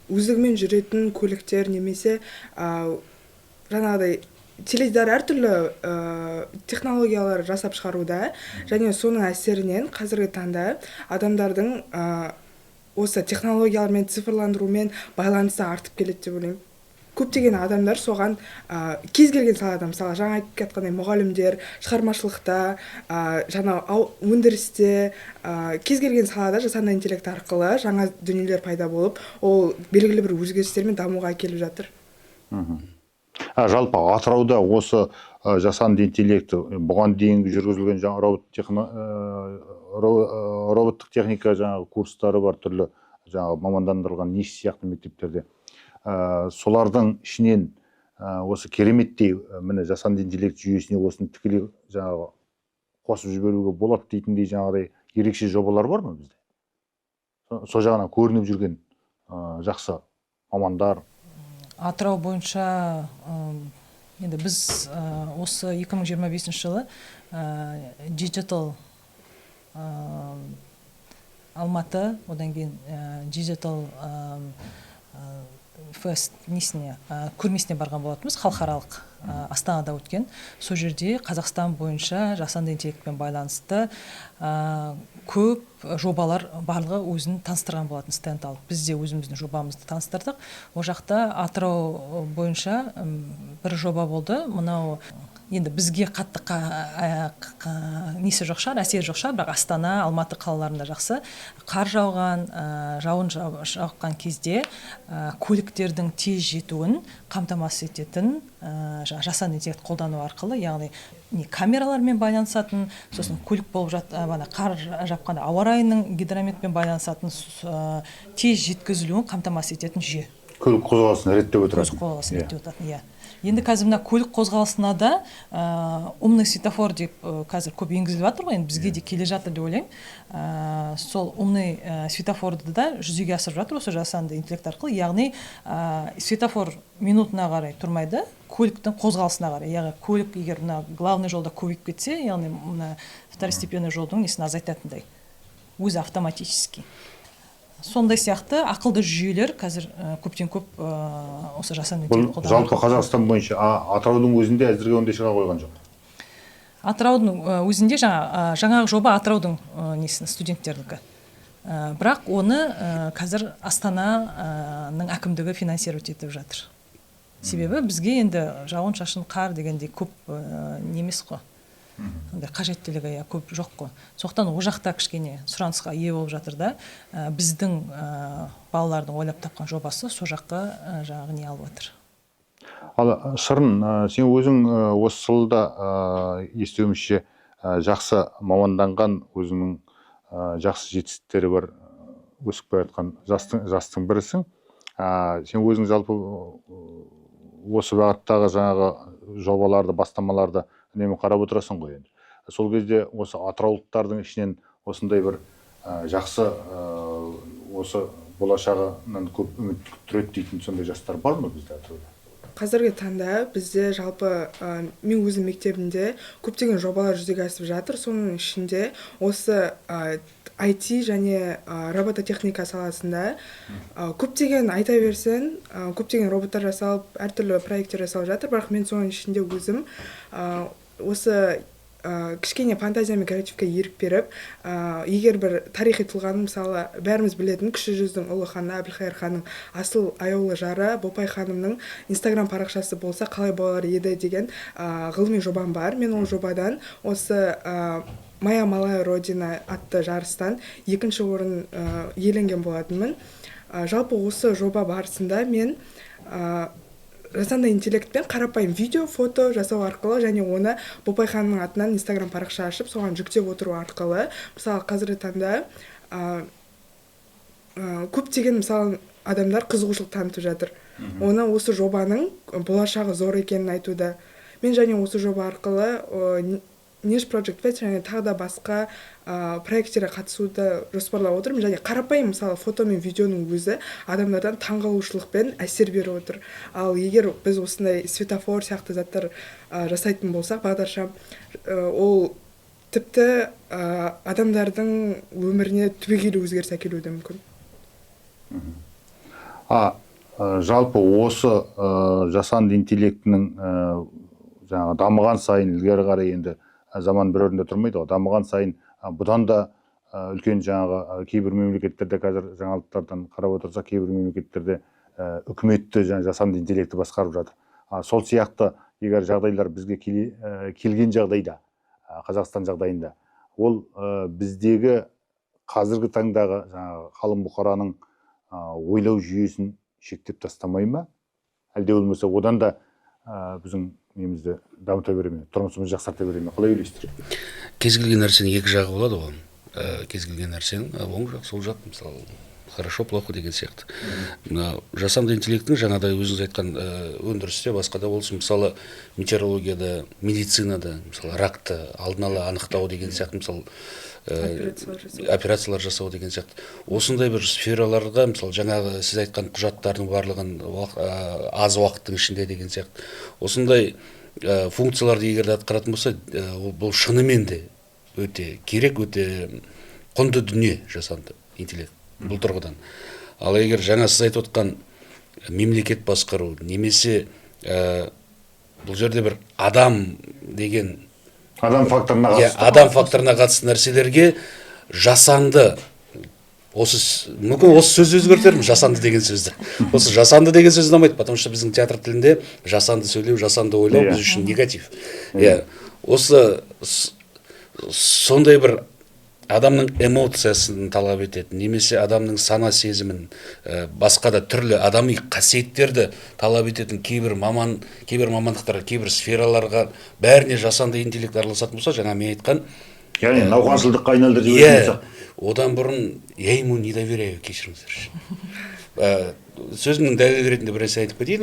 өздігімен жүретін көліктер немесе жаңағыдай теледидар әртүрлі технологиялар жасап шығаруда, және соның әсерінен қазіргі таңда адамдардың осы технологиялармен, цифрландырумен байланысы артып келеді деп ойлаймын. Көптеген адамдар соған кез келген салада, мысалы жаңа айтып кетқандай мұғалімдер, шығармашылықта, жаңа өндірісте, кез келген салада жасанды интеллект арқылы жаңа дүниелер пайда болып, ол белгілі бір өзгерістермен дамуға әкеліп жатыр. Жалпы Атырауда осы жасанды интеллекті бұған дейінгі жүргізілген жаңа роботтық техника жаңағы курстары бар, түрлі жаңағы мамандандырылған еш сияқты мектептерде. Солардың ішінен осы кереметтей міне жасанды интеллект жүйесіне осыны тікелей жаңағы қосып жіберуге болады дейтіндей жаңағыдай ерекше жобалар бар ма бізде? Сол жағынан көрініп жүрген жақсы мамандар. Атырау бойынша енді біз осы 2025 жылы Digital Алматы, одан кейін Digital Fest көрмесіне барған болатынбыз, халықаралық Астанада өткен. Сол жерде Қазақстан бойынша жасанды интеллектпен байланысты көп жобалар барлығы өзін таныстырған болатын, стенд алып. Біз де өзіміздің жобамызды таныстырдық. Ол жақта Атырау бойынша бір жоба болды. Мынау енді бізге қатты несі жоқ шығар, әсері жоқ шығар, бірақ Астана, Алматы қалаларында жақсы. Қар жауған, жауын жауған кезде көліктердің тез жетуін қамтамасыз ететін жасанды интеллект қолдану арқылы, яғни камералармен байланысатын, сосын көлік болып қар жапқанда ауа райының гидрометпен байланысатын тез жеткізілуін қамтамасыз ететін жүйе. Көлік қозғалысын реттеп отыратын. Көлік қозғалысын реттеп отыратын, иә. Енді қазір мына көлік қозғалысына да умный светофор деп қазір көп енгізіліп жатыр ғой, енді бізге де келе жатыр деп ойлаймын. Сол умный светофорды да жүзеге асырып жатыр осы жасанды интеллект арқылы, яғни светофор минутына қарай тұрмайды, көліктің қозғалысына қарай. Яғни көлік егер мына главный жолда көбейіп кетсе, яғни мына второстепенный жолдың несін азайтатындай, өзі автоматически. Сондай сияқты ақылды жүйелер қазір көптен көп осы жасанды интеллект қолданылып. Жалпы Қазақстан бойынша Атыраудың өзінде әзірге ондай шара қойған жоқ. Атыраудың өзінде жаңағы жоба Атыраудың студенттердікі. Бірақ оны қазір Астананың әкімдігі финансировать етіп жатыр. Себебі бізге енді жауын шашын қар дегенде көп немес қой. Қажеттілігі көп жоқ қой. Соқтан ол жақта кішкене сұранысқа ие болып жатыр да, біздің балалардың ойлап тапқан жобасы со жаққа жаңағы не алып жатыр. Ал Шырын, сен өзің осы жылда естуімізше жақсы маманданған, өзіңнің жақсы жетістіктері бар өсіп бара жатқан жастың бірісің. Сен өзің жалпы осы бағыттағы жаңағы жобаларды, бастамаларды үнемі қарап отырасың ғой енді. Сол кезде осы атыраулықтардың ішінен осындай бір жақсы осы болашағынан көп үміт күттіреді дейтін сондай жастар бар ма бізде Атырауда? Қазіргі таңда бізде жалпы мен өзім мектебімде көптеген жобалар жүзеге асып жатыр. Соның ішінде осы IT және робототехника саласында көптеген айта берсең, көптеген роботтар жасалып, әртүрлі проекттер жасалып жатыр, бірақ мен соның ішінде өзім осы кішкене фантазиямен креативке ерік беріп, егер бір тарихи тұлғаның, мысалы, бәріміз білетін кіші жүздің ұлы ханы Әбілқайыр ханның асыл аяулы жары Бопай ханымның Instagram парақшасы болса қалай болар еді деген ғылыми жобам бар. Мен ол жобадан осы Моя малая родина атты жарыстан екінші орын иеленген болатынмын. Жалпы осы жоба барысында мен жасанды интеллектпен қарапайым видео, фото жасау арқылы және оны Бопай ханның атынан Instagram парақша ашып, соған жүктеп отыру арқылы, мысалы, қазіргі таңда көптеген мысалы адамдар қызығушылық танытып жатыр. Оны осы жобаның болашағы зор екенін айтуда. Мен және осы жоба арқылы Неш Project Fest және тағы да басқа проекттерге қатысуды жоспарлап отырмын. Және қарапайым мысалы фото мен видеоның өзі адамдардан таңғалушылықпен әсер беріп отыр. Ал егер біз осындай светофор сияқты заттар жасайтын болсақ, бағдаршам, ол тіпті адамдардың өміріне түбегейлі өзгеріс әкелуі мүмкін. Жалпы осы жасанды интеллектінің дамыған сайын ілгері қарай енді заман бір орында тұрмайды ғой. Дамыған сайын бұдан да үлкен жаңағы кейбір мемлекеттерде қазір жаңалықтардан қарап отырса, кейбір мемлекеттерде үкіметті жасанды интеллекті басқарып жатыр. Сол сияқты егер жағдайлар бізге келген жағдайда, Қазақстан жағдайында, ол біздегі қазіргі таңдағы қалың бұқараның ойлау жүйесін шектеп тастамай ма? Әлде болмаса одан да біздің немізді дамыта бере ме, тұрмысымызды жақсарта бере ме? Қалай ойлайсыздар? Кез келген нәрсенің екі жағы болады ғой. Кез келген нәрсенің оң жақ, сол жақ, мысалы, хорошо, плохо деген сияқты. Жасанды интеллекттің жаңағыдай өзіңіз айтқан өндірісте, басқада болсын, мысалы, метеорологияда, медицинада, мысалы, ракты алдын ала анықтау деген сияқты, мысалы, операциялар жасау деген сияқты. Осындай бір сфераларға, мысалы, жаңағы сіз айтқан құжаттардың барлығын аз уақыттың ішінде деген сияқты. Осындай функцияларды егер атқаратын болса, бұл шынымен де өте керек, өте құнды дүние жасанды интеллект бұл тұрғыдан. Ал егер жаңа сіз айтып отқан мемлекет басқару, немесе бұл жерде бір адам деген адам факторына қатысты нәрселерге жасанды мүмкін осы сөзді өзгертермін, жасанды деген сөзді. Осы жасанды деген сөз ұнамайды, потому что біздің театр тілінде жасанды сөйлеу, жасанды ойлау біз үшін негатив. Осы сондай бір адамның эмоциясын талап ететін, немесе адамның сана сезімін, басқа да түрлі адами қасиеттерді талап ететін кейбір мамандықтар, кейбір сфераларға бәріне жасанды интеллект араласатын болса, жаңа мен айтқан, яғни науқаншылдыққа айналдырып жіберетін одан бұрын я ему не доверяю, кешіріңіздерші. Сөзімнің дәлелі ретінде бір нәрсе айтып кетейін,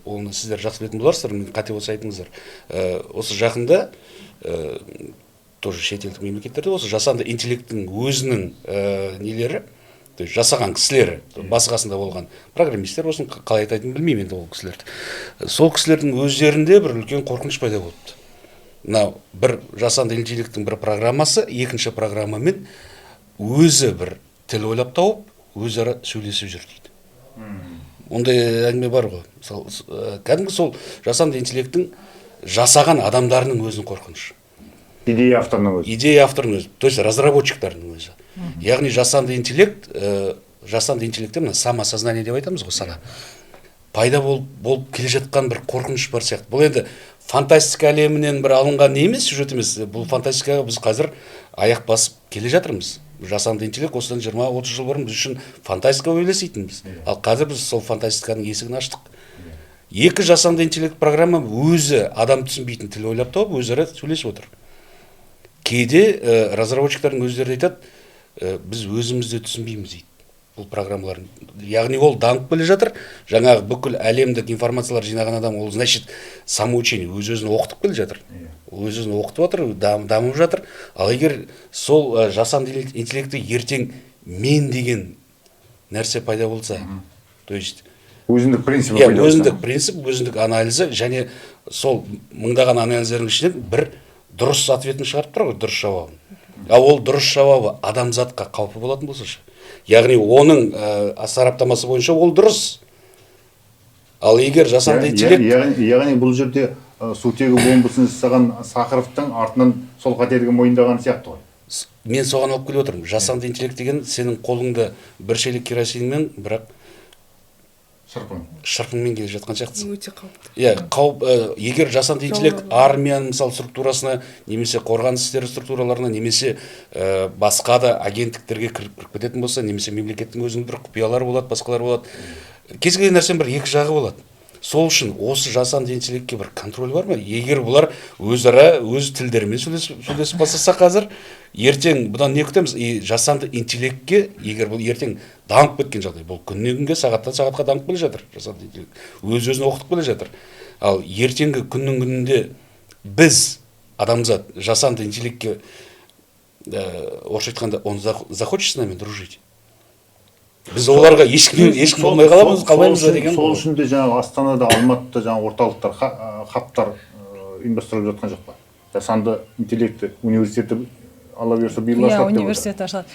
оны сіздер жақсы білетін боларсыздар, қате болса айтыңыздар. Осы жақында тоже шетелдік мемлекеттерде осы жасанды интеллекттің өзінің нелері, жасаған кісілері, басқасында болған программистер болсын, қалай айтатынын білмеймін енді ол кісілерді. Сол кісілердің өздерінде бір үлкен қорқыныш пайда болыпты. Мынау бір жасанды интеллекттің бір программасы екінші программамен өзі бір тіл ойлап тауып, өзара сөйлесіп жүр дейді. Ондай әңгіме бар ғой. Кәдімгі сол жасанды интеллекттің жасаған адамдарының өзінің қорқынышы. Идея авторының өзі. Идея авторының өзі, то есть разработчиктардың өзі. Яғни жасанды интеллекте мына самосознание деп айтамыз ғой, сана. Пайда болып келе жатқан бір қорқыныш бар сияқты. Бұл енді фантастика әлемінен бір алынған не емес, сюжет емес. Бұл фантастикаға біз қазір аяқ басып келе жатырмыз. Жасанды интеллект осыдан 20-30 жыл бұрын біз үшін фантастика ойласайтынбыз. Ал қазір біз сол фантастиканың есігін аштық. Екі жасанды интеллект программа өзі адам түсінбейтін тіл ойлап тауып, өзара сөйлесіп отыр. Кейде разработчиктардың өздері айтады, біз өзімізді түсінбейміз дейді бұл программаларын. Яғни ол дамып келе жатыр, жаңағы бүкіл әлемдік информациялар жинаған адам, ол значит самоучение, өз-өзін оқытып келе жатыр. Өз-өзін оқытып жатыр, дамып жатыр. Ал егер сол жасанды интеллекті ертең мен деген нәрсе пайда болса, то есть өзіндік принципі пайда болса. Өзіндік принцип, өзіндік анализі, және сол мыңдаған анализдердің ішінен бір дұрыс ответін шығарып тұр ғой, дұрыс жауабын. Ал ол дұрыс жауабы адамзатқа қаупі болатын болса ше. Яғни оның сараптамасы бойынша ол дұрыс. Ал егер жасанды интеллект... Яғни бұл жерде сутегі бомбасын жасаған Сахаровтың артынан сол қателігін мойындаған сияқты ғой. Мен соған алып келіп отырмын. Жасанды интеллект деген сенің қолыңда бір шелек керосинмен, бірақ шырпыңмен келе жатқан сияқтысың. Өте қауіпті. Егер жасанды интеллект армияның мысалы структурасына, немесе қорғаныс істері структураларына, немесе басқа да агенттіктерге кіріп кететін болса, немесе мемлекеттің өзінің бір құпиялары болады, басқалары болады. Кез келген нәрсенің бір екі жағы болады. Сол үшін осы жасанды интеллектке бір контроль бар ма? Егер бұлар өзара өз тілдерімен сөйлесіп бастаса қазір, ертең бұдан не күтеміз? Жасанды интеллектке, егер бұл ертең дамып кеткен жағдай, бұл күннен күнге, сағаттан сағатқа дамып келе жатыр. Жасанды интеллект өз-өзін оқытып келе жатыр. Ал ертеңгі күннің күнінде біз, адамзат, жасанды интеллектке, орысша айтқанда, он захочет с нами дружить. Біз оларға ешкім болмай қалмаймыз деген. Сол үшін де жаңағы Астанада, Алматыда жаңағы орталықтар, хабтар ұйымдастырылып жатқан жоқ па? Жасанды интеллекті университеті алла бұйырса биыл ашылады деп отыр. Университет ашылады.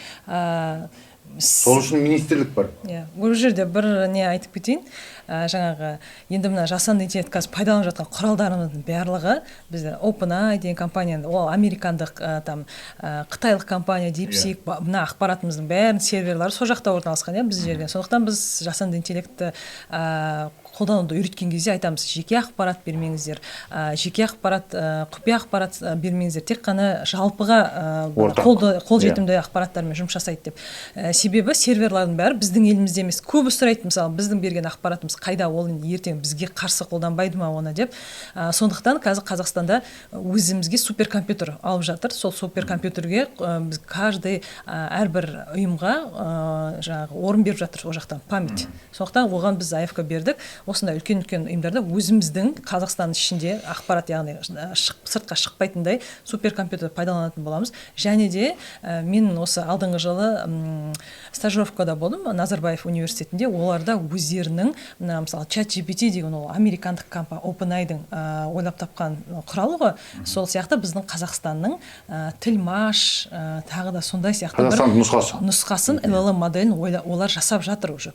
Сол үшін министрлік бар. Бұл жерде бір не айтып кетейін. Жаңағы енді мына жасанды интеллект қазір пайдаланып жатқан құралдарымыздың барлығы бізде OpenAI деген компания, ол американдық қытайлық компания, DeepSeek, мына ақпаратымыздың бәрін серверлары сол жақта орналасқан, біз жерге. Сондықтан біз жасанды интеллектті қолдануды үйреткен кезде айтамыз, жеке ақпарат бермеңіздер, жеке ақпарат, құпия ақпарат бермеңіздер, тек қана жалпыға қол жетімді ақпараттармен жұмыс жасайды деп. Себебі серверлардың бәрі біздің елімізде емес. Көбі сұрайды, мысалы, біздің берген ақпаратымыз қайда, ол ертең бізге қарсы қолданбайды ма оны деп. Сондықтан қазір Қазақстанда өзімізге суперкомпьютер алып жатыр. Сол суперкомпьютерге біз каждый әрбір ұйымға жаңағы орын беріп жатыр, ол жақтан память. Сондықтан оған біз АФК бердік. Осындай үлкен ұйымдарда өзіміздің Қазақстан ішінде ақпарат, яғни сыртқа шықпайтындай суперкомпьютер пайдаланатын боламыз. Және де мен осы алдыңғы жылы стажировкада болдым Назарбаев университетінде. Оларда өздерінің мына мысалы ChatGPT деген ол американдық OpenAI-дың ойлап тапқан құралы ғой. Сол сияқты біздің Қазақстанның Тілмаш тағы да сондай сияқты Қазақстан нұсқасын LLM моделін олар жасап жатыр уже.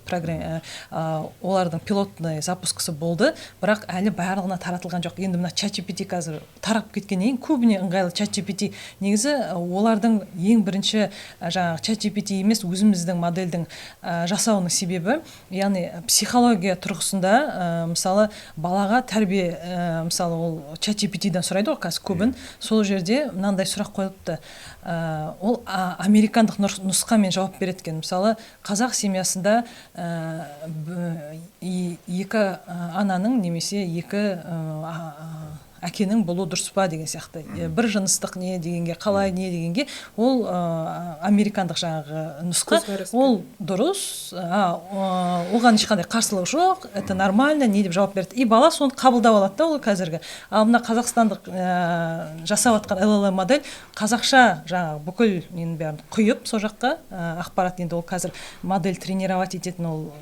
Олардың пилотный запускысы болды, бірақ әлі барлығына таратылған жоқ. Енді мына ChatGPT қазір тарап кеткеннен көбіне ыңғайлы ChatGPT. Негізі олардың ең бірінші жаңағы ChatGPT емес, өзіміздің модельдің жасауының себебі, яғни психология тұрғысында мысалы балаға тәрбие, мысалы ол ChatGPT-дан сұрайды ғой қазір көбін. Сол жерде мынандай сұрақ қойылыпты. Ол американдық нұсқамен жауап береді екен. Мысалы қазақ семьясында екі ананың немесе екі әкенің болу дұрыс па деген сияқты. Бір жыныстық не дегенге, қалай не дегенге, ол американдық жаңағы нұсқа, ол дұрыс, оған ешқандай қарсылық жоқ, это нормально, не деп жауап берді. И бала соны қабылдап алады да, ол қазіргі. Ал мына қазақстандық жасап атқан LLM модель қазақша жаңағы бүкіл ненің бәрін құйып, сол жаққа ақпарат, енді ол қазір модель тренировать ететін, ол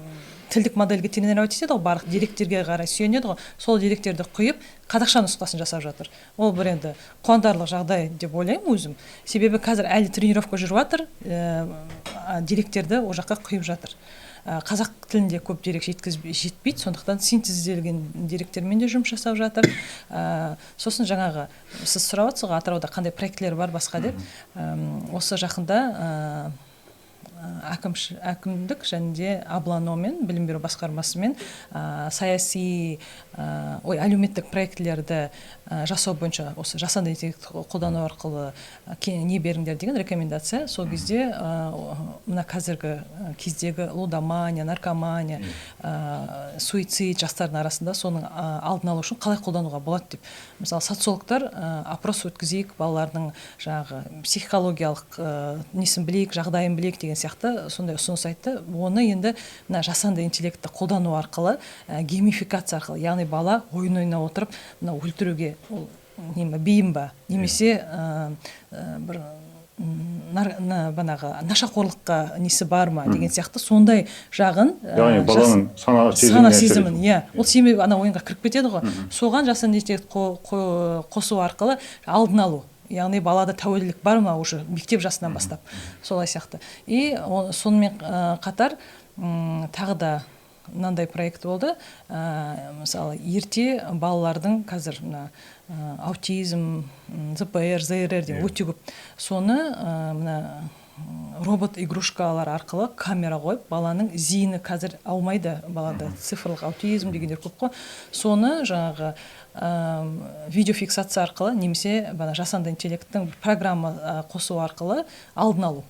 тілдік модельге тренировать етеді ғой, барлық деректерге қарай сүйенеді ғой, сол деректерді құйып қазақша нұсқасын жасап жатыр. Ол бір енді қуантарлық жағдай деп ойлаймын өзім. Себебі қазір әлі тренировка жүріп жатыр, деректерді ол жаққа құйып жатыр. Қазақ тілінде көп дерек жетпейді, сондықтан синтезделген деректермен де жұмыс жасап жатыр. Сосын жаңағы сіз сұрап отырсыз ғой, Атырауда қандай проектілер бар басқа деп. Осы жақында әкімдік және де Абланомен, білім беру басқармасымен саяси әлеуметтік проектілерді жасау бойынша осы жасанды интеллектті қолдану арқылы не беріңдер деген рекомендация. Сол кезде мына қазіргі кездегі лудомания, наркомания, суицид жастардың арасында соның алдын алу үшін қалай қолдануға болады деп. Мысалы социологтар опрос өткізейік, балалардың жаңағы психологиялық несін білейік, жағдайын білейік деген сияқты сондай ұсыныс айтты. Оны енді мына жасанды интеллектті қолдану арқылы, геймификация арқылы, яғни бала ойын ойнап отырып, мына өлтіруге бейім ба, немесе бір нашақорлыққа несі бар ма деген сияқты сондай жағын, яғни баланың сана сезімін, ол себебі ана ойынға кіріп кетеді ғой. Соған жасанды интеллект қосу арқылы алдын алу. Яғни балада тәуелділік бар ма уже мектеп жасынан бастап, солай сияқты. И сонымен қатар тағы да мынандай проект болды. Мысалы, ерте балалардың қазір аутизм, ЗПР, ЗРР деген өте көп. Соны робот игрушкалар арқылы камера қойып, баланың зейіні қазір аумайды, балада цифрлық аутизм дегендер көп қой. Соны жаңағы видеофиксация арқылы немесе жасанды интеллекттің программа қосу арқылы алдын алу.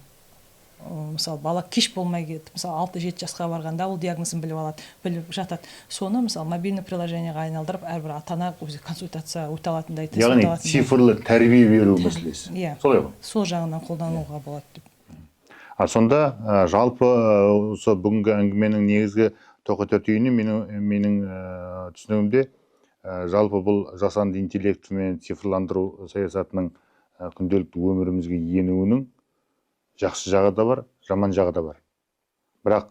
Мысалы, бала кеш болмай кетіп, мысалы 6-7 жасқа барғанда ол диагнозын біліп жатады. Соны мысалы мобильный приложениеға айналдырып, әрбір ата-ана өзі консультация өте алатындай. Яғни цифрлы тәрбие беру мәселесі. Солай ғой. Сол жағынан қолдануға болады деп. Сонда жалпы осы бүгінгі әңгіменің негізгі тоқета түйіні менің түсінігімде жалпы бұл жасанды интеллект мен цифрландыру саясатының күнделікті өмірімізге енуінің жақсы жағы да бар, жаман жағы да бар. Бірақ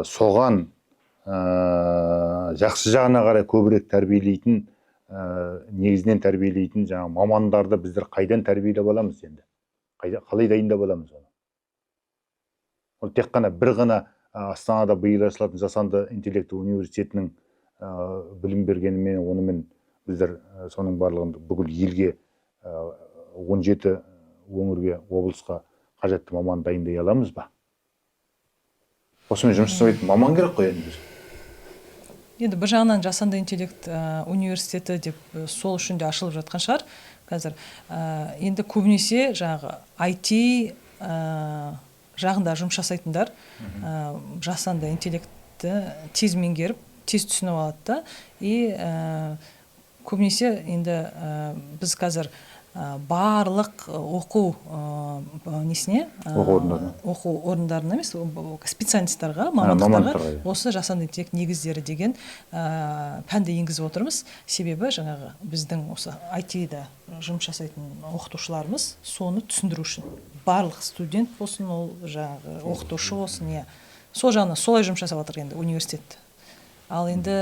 соған жақсы жағына қарай көбірек тәрбиелейтін, негізінен тәрбиелейтін жаңа мамандарды біздер қайдан тәрбиелеп аламыз енді? Қалай дайындап аламыз оны? Ол тек қана бір ғана Астанада биыл ашылатын жасанды интеллекті университетінің білім бергенімен, онымен біздер соның барлығын бүкіл елге 17 өңірге, облысқа қажетті маман дайындай аламыз ба? Осымен жұмыс жасайтын маман керек қой енді. Енді бір жағынан жасанды интеллект университеті деп сол үшін де ашылып жатқан шығар қазір. Енді көбінесе жаңағы IT жағында жұмыс жасайтындар жасанды интеллектті тез меңгеріп, тез түсініп алады да. И көбінесе енді біз қазір барлық оқу орындарына емес, специалисттарға, мамандықтарға осы жасанды интеллект негіздері деген пәнді енгізіп отырмыз. Себебі жаңағы біздің осы IT-да жұмыс жасайтын оқытушыларымыз соны түсіндіру үшін. Барлық студент болсын, ол жаңағы оқытушы болсын, сол жағынан солай жұмыс жасап жатыр енді университет. Ал енді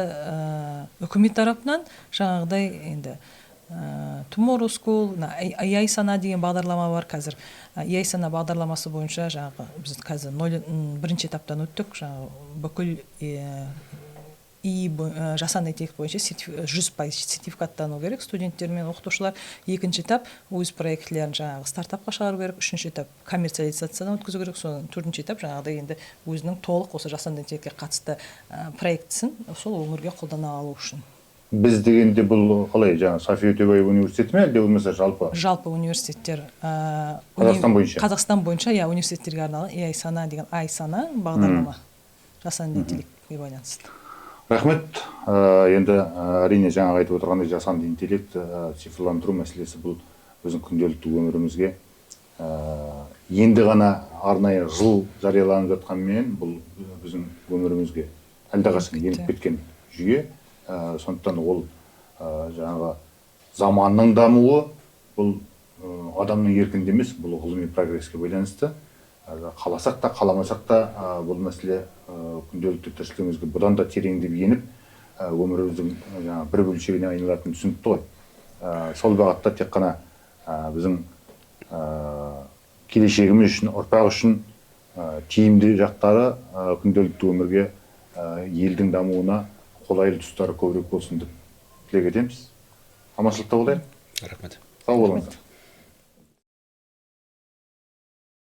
үкімет тарапынан жаңағыдай енді Tomorrow School, AI сана деген бағдарлама бар қазір. AI сана бағдарламасы бойынша жаңағы біз қазір бірінші этаптан өттік. Жаңағы бүкіл жасанды интеллект бойынша 100% сертификаттану керек студенттер мен оқытушылар. Екінші этап өз проектілерін жаңағы стартапқа шығару керек. Үшінші этап коммерциализациядан өткізу керек. Содан төртінші этап жаңағыдай енді өзінің толық осы жасанды интеллектке қатысты проектісін сол өңірге қолдана алу үшін. Біз дегенде бұл қалай, жаңа София Өтебаева университеті ме, әлде болмаса жалпы? Жалпы университеттер Қазақстан бойынша. Қазақстан бойынша, иә, университеттерге арналған AI сана деген сана бағдарлама жасанды интеллектке байланысты. Рахмет. Енді әрине жаңа айтып отырғандай жасанды интеллект, цифрландыру мәселесі бұл біздің күнделікті өмірімізге енді ғана арнайы жыл жарияланып жатқанмен бұл біздің өмірімізге әлдеқашан еніп кеткен жүйе. Сондықтан ол жаңағы заманның дамуы, бұл адамның еркінде емес, бұл ғылыми прогресске байланысты. Қаласақ та, қаламасақ та бұл мәселе күнделікті тіршілігімізге бұдан да тереңдеп еніп, өміріміздің бір бөлшегіне айналатынын түсінікті ғой. Сол бағытта тек қана біздің келешегіміз үшін, ұрпақ үшін тиімді жақтары күнделікті өмірге, елдің дамуына қолайлы тұстары көбірек болсын деп тілек етеміз. Аманшылықта болайық. Рахмет. Сау болыңыздар.